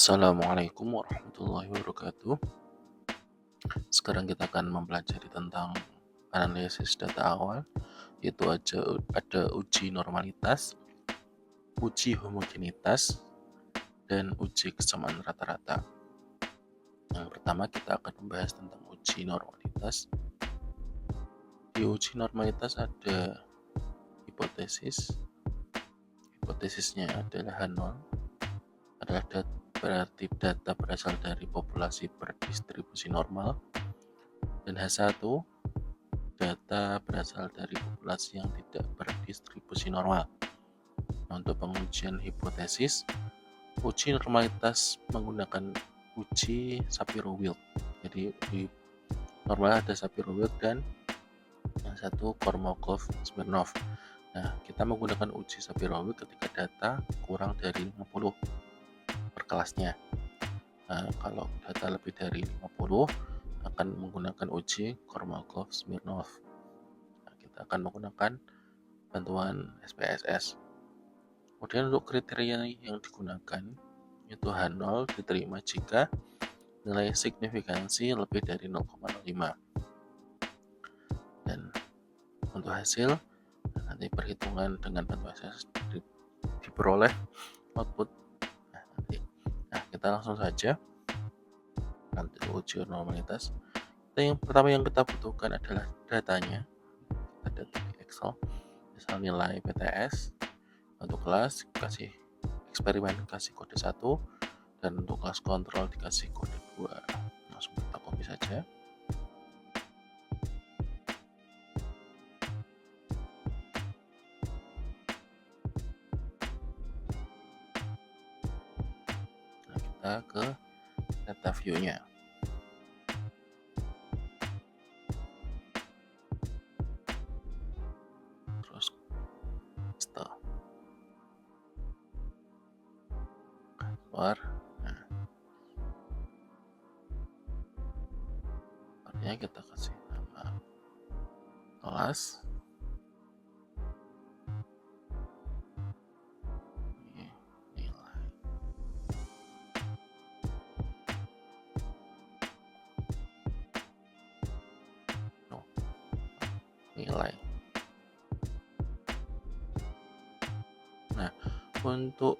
Assalamualaikum warahmatullahi wabarakatuh. Sekarang kita akan mempelajari tentang analisis data awal, yaitu ada uji normalitas, uji homogenitas, dan uji kesamaan rata-rata. Yang pertama kita akan membahas tentang uji normalitas. Di uji normalitas ada hipotesis. Hipotesisnya adalah H0, adalah berarti data berasal dari populasi berdistribusi normal, dan H1 data berasal dari populasi yang tidak berdistribusi normal. Nah, untuk pengujian hipotesis, uji normalitas menggunakan uji Shapiro-Wilk. Jadi di normal ada Shapiro-Wilk dan yang satu Kolmogorov-Smirnov. Nah, kita menggunakan uji Shapiro-Wilk ketika data kurang dari 50 per kelasnya. Nah, kalau data lebih dari 50 akan menggunakan uji Kolmogorov-Smirnov. Nah, kita akan menggunakan bantuan SPSS. Kemudian untuk kriteria yang digunakan itu H0 diterima jika nilai signifikansi lebih dari 0,05. Dan untuk hasil nanti perhitungan dengan bantuan SPSS diperoleh output. Nah, kita langsung saja nanti uji normalitas. Yang pertama yang kita butuhkan adalah datanya. Ada di Excel, misal nilai PTS untuk kelas kasih eksperimen kasih kode 1, dan untuk kelas kontrol dikasih kode 2. Langsung kita copy saja. Nah, kita ke data view-nya. Terus install. Keluar. Nah, artinya kita kasih nama kelas. Nilai. Nah, untuk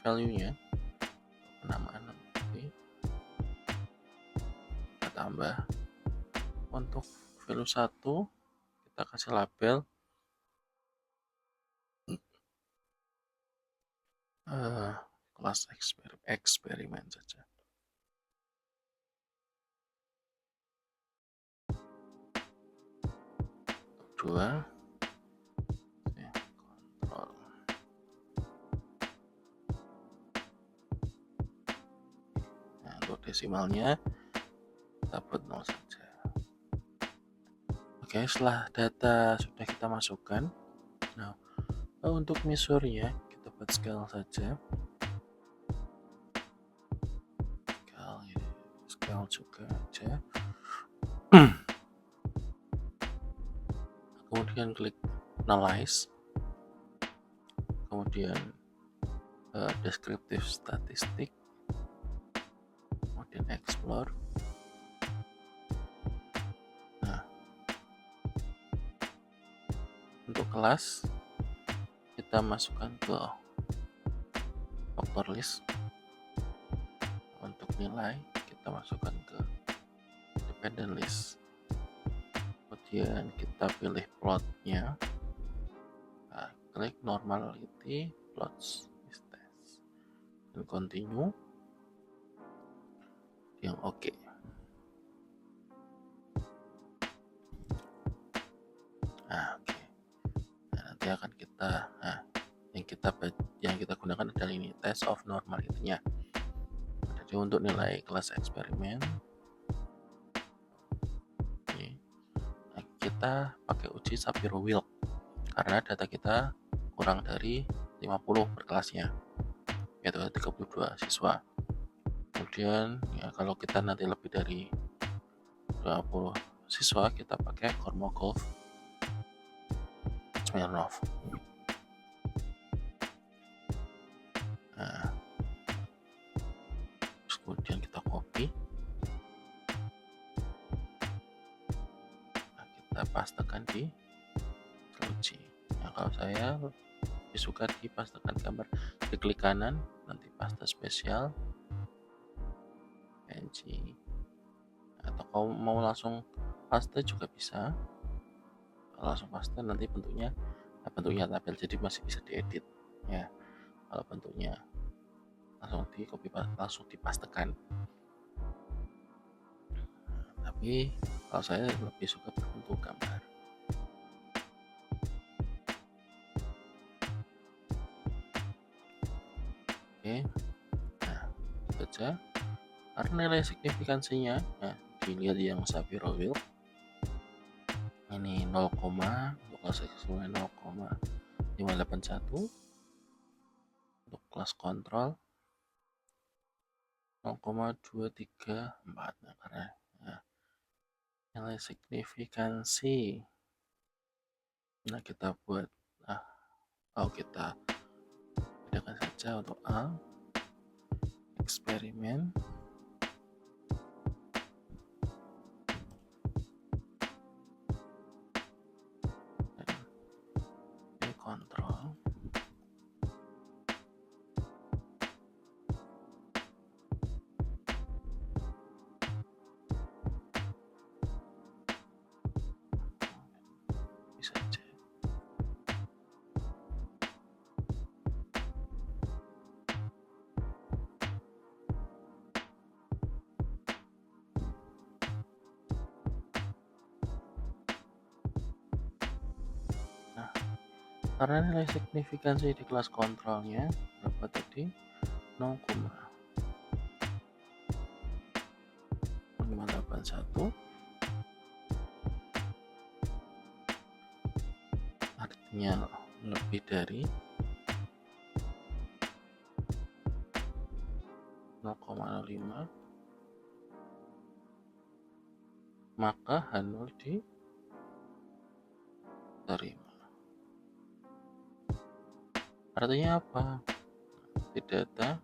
value-nya penamaan nanti kita tambah. Untuk value 1 kita kasih label kelas eksperimen saja. Untuk 2 kontrol. Nah, untuk desimalnya kita buat 0 saja. Oke, setelah data sudah kita masukkan, nah untuk measure-nya kita buat scale saja. Scale juga aja. Kemudian klik analyze, kemudian descriptive statistik, kemudian explore. Nah, untuk kelas kita masukkan ke factor list. Untuk nilai kita masukkan ke dependent list. Kemudian kita pilih plotnya. Nah, klik normality plots test dan continue yang oke. Nah, oke. Nah, nanti akan kita yang kita gunakan adalah ini test of normality-nya. Jadi untuk nilai kelas eksperimen ini, nah, kita pakai uji Shapiro-Wilk karena data kita kurang dari 50 per kelasnya, yaitu 32 siswa. Kemudian ya kalau kita nanti lebih dari 20 siswa kita pakai Kolmogorov-Smirnov. Nah, kita pastekan di uji. Nah, kalau saya lebih suka dipastekan gambar di klik kanan, nanti paste spesial, PNG, atau kalau mau langsung paste juga bisa. Kalau langsung paste nanti bentuknya tabel, jadi masih bisa diedit ya. Kalau bentuknya langsung di copy langsung dipastekan. Tapi kalau saya lebih suka berbentuk gambar. Oke, nah baca karena nilai signifikansinya, nah dilihat yang Shapiro Wilk ini 0, untuk kelas eksklusiv 0,581, untuk kelas kontrol 0,234. Nah, karena nilai signifikansi, nah kita buat kita bedakan saja untuk A eksperimen dan B kontrol. Bisa aja. Nah, karena nilai signifikansi di kelas kontrolnya berapa tadi? 0,581, artinya lebih dari 0,05, maka H0 diterima. Artinya apa? Di data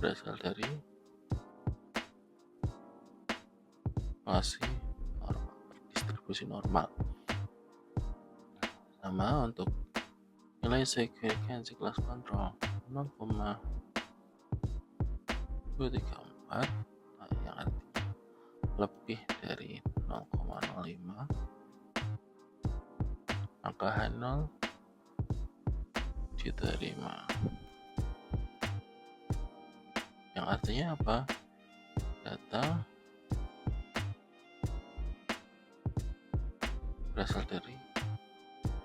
berasal dari masih normal, distribusi normal. Sama untuk nilai signifikansi kelas kontrol 0,234, yang artinya lebih dari 0,05, maka H0 diterima. Yang artinya apa? Data berasal dari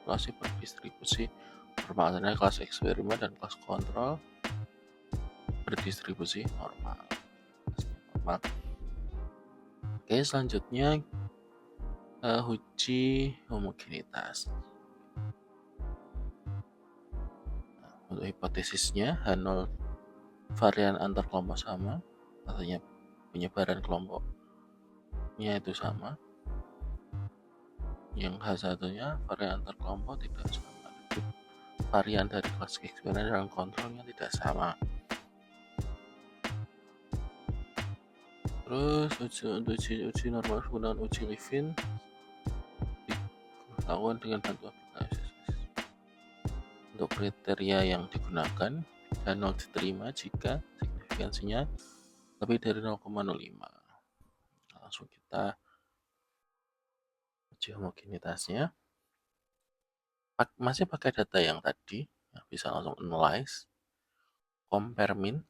kelas berdistribusi normal, dan kelas eksperimen dan kelas kontrol berdistribusi normal. Oke, selanjutnya uji homogenitas. Untuk hipotesisnya H0 varian antar kelompok sama, artinya penyebaran kelompoknya itu sama. Yang H1-nya varian antar kelompok tidak sama. Varian dari kelas eksperimen dan kontrolnya tidak sama. Terus uji normal penggunaan uji Levin dilakukan dengan bantuan aplikasi. Untuk kriteria yang digunakan, H0 diterima jika signifikansinya lebih dari 0,05. Langsung kita uji homogenitasnya. Masih pakai data yang tadi, bisa langsung analyze, compare min,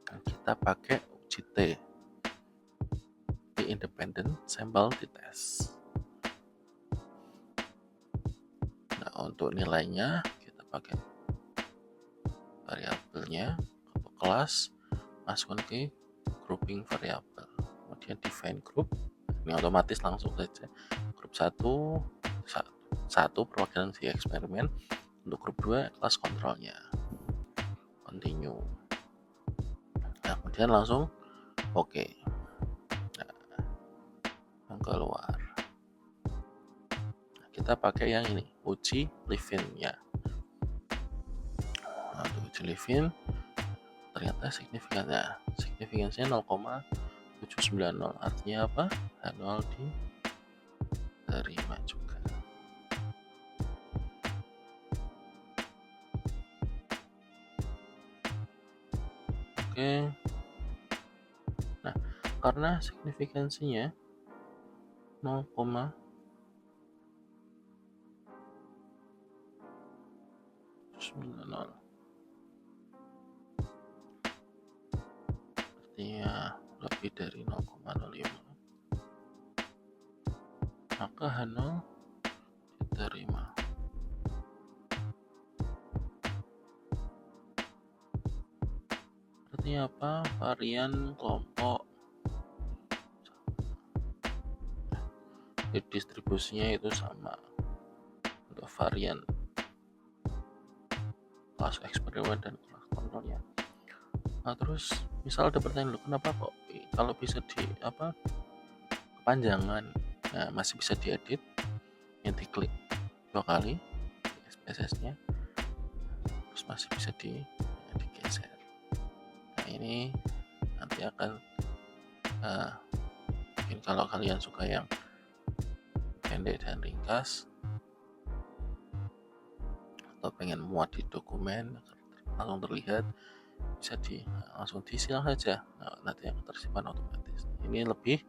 dan kita pakai uji T, independent sample test. Nah, untuk nilainya kita pakai variabelnya untuk kelas, masukkan ke grouping variabel, kemudian define group. Ini otomatis langsung saja grup 1 perwakilan si eksperimen, untuk grup 2 kelas kontrolnya, continue. Nah, kemudian langsung oke. Nah, yang keluar, nah, kita pakai yang ini, uji Levin-nya. Nah, untuk uji Levin ternyata signifikansinya 0,734. 790. Artinya apa? H0 diterima juga. Oke. Nah, karena signifikansinya 0,790, artinya lebih dari 0,05, maka H0 diterima. Artinya apa? Varian kelompok distribusinya itu sama untuk varian kelas eksperimen dan kelas kontrolnya. Nah, terus misal ada pertanyaan, kenapa kok kalau bisa kepanjangan? Nah, masih bisa diedit, yang diklik 2 kali SPSS-nya, terus masih bisa digeser. Nah, ini nanti akan mungkin kalau kalian suka yang pendek dan ringkas atau pengen muat di dokumen langsung terlihat, bisa langsung disilang saja. Nah, nanti yang tersimpan otomatis. Ini lebih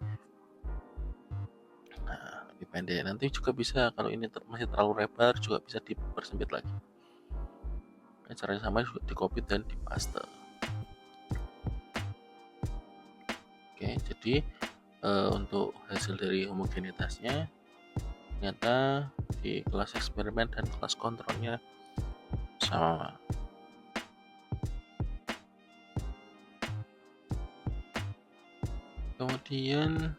pendek. Nanti juga bisa, kalau ini masih terlalu lebar juga bisa dipersempit lagi. Caranya sama, juga di copy dan di paste. Oke, jadi untuk hasil dari homogenitasnya ternyata di kelas eksperimen dan kelas kontrolnya sama. Kemudian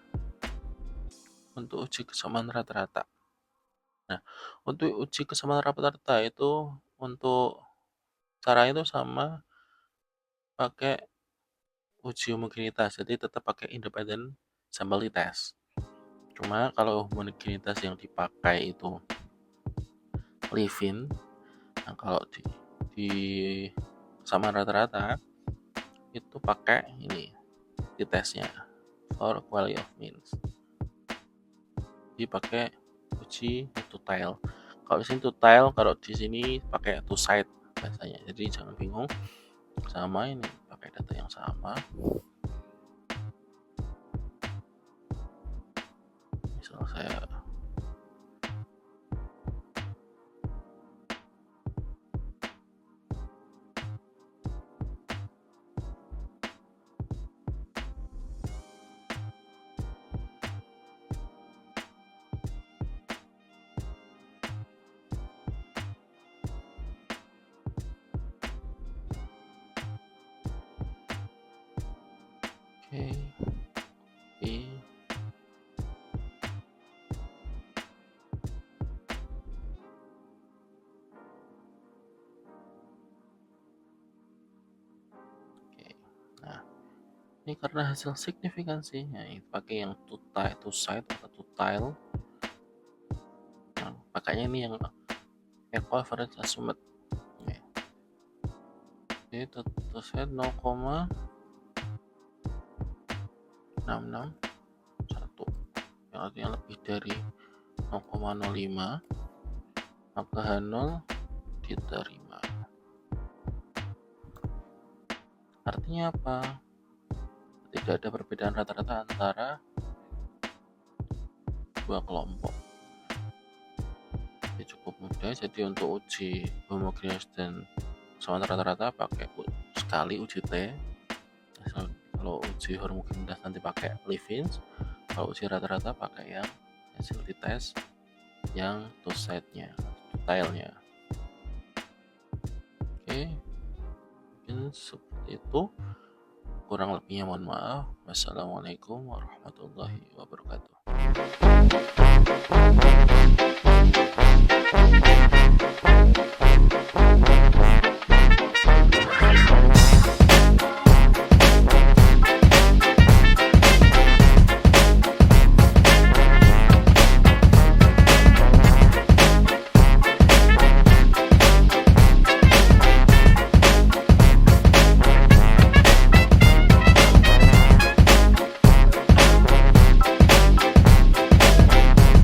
untuk uji kesamaan rata-rata. Nah, untuk uji kesamaan rata-rata itu untuk cara itu sama pakai uji homogenitas, jadi tetap pakai independent sample test. Cuma kalau homogenitas yang dipakai itu Levin, nah kalau di kesamaan rata-rata itu pakai ini di tesnya for quality of means, dipakai uji two tile. Kalau di sini two tile, kalau di sini pakai two side biasanya. Jadi jangan bingung, sama ini pakai data yang sama. Misal saya ini karena hasil signifikansi, nah, pakai yang two side atau two tile. Nah, pakainya ini yang equivalence assumed. Jadi two side 0,661, yang artinya lebih dari 0,05, maka H0 diterima. Artinya apa? Tidak ada perbedaan rata-rata antara dua kelompok. Ini cukup mudah. Jadi untuk uji homogenitas dan kesamaan rata-rata pakai sekali uji T. Kalau uji homogenitas nanti pakai Levins. Kalau uji rata-rata pakai yang hasil di tes yang two side-nya, two tile-nya. Oke, mungkin seperti itu. Kurang lebihnya mohon maaf. Wassalamualaikum warahmatullahi wabarakatuh.